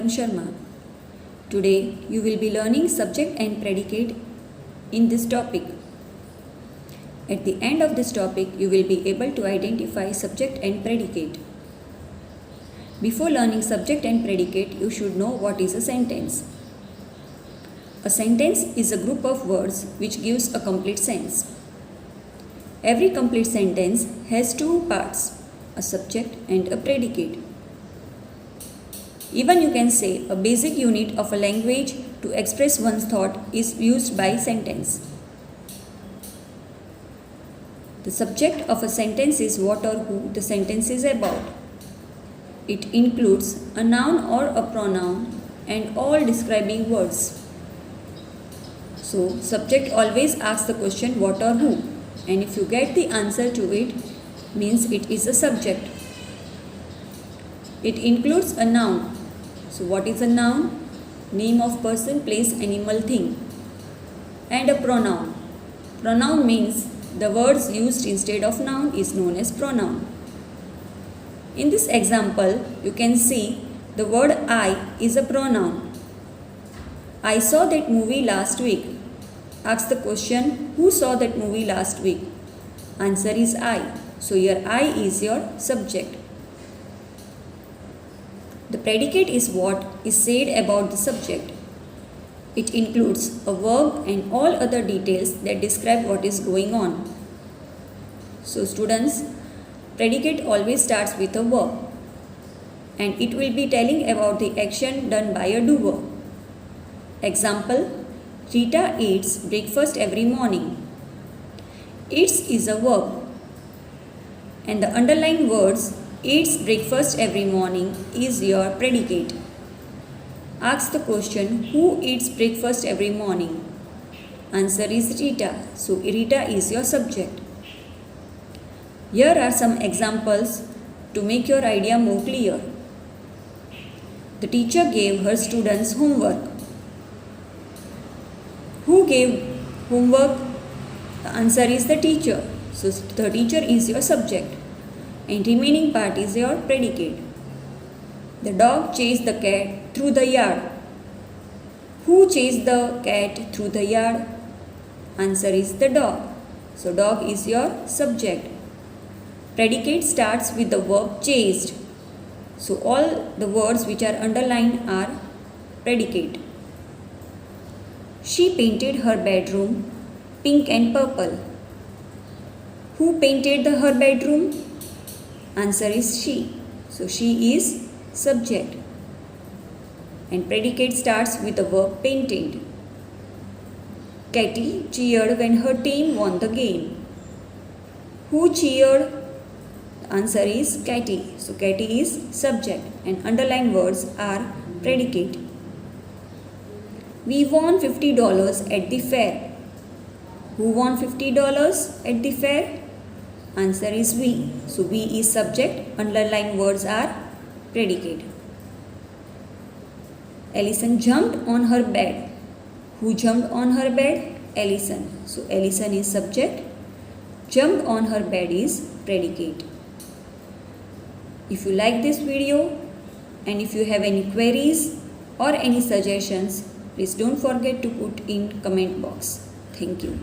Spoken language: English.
Neelam Sharma. Today you will be learning subject and predicate in this topic. At the end of this topic you will be able to identify subject and predicate. Before learning subject and predicate, you should know what is a sentence. A sentence is a group of words which gives a complete sense. Every complete sentence has two parts, a subject and a predicate. Even you can say a basic unit of a language to express one's thought is used by sentence. The subject of a sentence is what or who the sentence is about. It includes a noun or a pronoun and all describing words. So, subject always asks the question what or who, and if you get the answer to it, means it is a subject. It includes a noun. So, what is a noun? Name of person, place, animal, thing. And a pronoun. Pronoun means the words used instead of noun is known as pronoun. In this example, you can see the word I is a pronoun. I saw that movie last week. Ask the question, who saw that movie last week? Answer is I. So your I is your subject. The predicate is what is said about the subject. It includes a verb and all other details that describe what is going on. So students, predicate always starts with a verb and it will be telling about the action done by a doer. Example, Rita eats breakfast every morning. Eats is a verb and the underlined words eats breakfast every morning is your predicate. Ask the question, who eats breakfast every morning? Answer is Rita. So Rita is your subject. Here are some examples to make your idea more clear. The teacher gave her students homework. Who gave homework? The answer is the teacher. So the teacher is your subject and remaining part is your predicate. The dog chased the cat through the yard. Who chased the cat through the yard? Answer is the dog. So dog is your subject. Predicate starts with the verb chased. So all the words which are underlined are predicate. She painted her bedroom pink and purple. Who painted her bedroom? Answer is she. So she is subject. And predicate starts with the verb painted. Katie cheered when her team won the game. Who cheered? The answer is Katie. So Katie is subject and underlined words are predicate. We won $50 at the fair. Who won $50 at the fair? Answer is we. So we is subject, underlined words are predicate. Allison jumped on her bed. Who jumped on her bed? Allison. So Allison is subject. Jumped on her bed is predicate. If you like this video and if you have any queries or any suggestions, please don't forget to put in comment box. Thank you.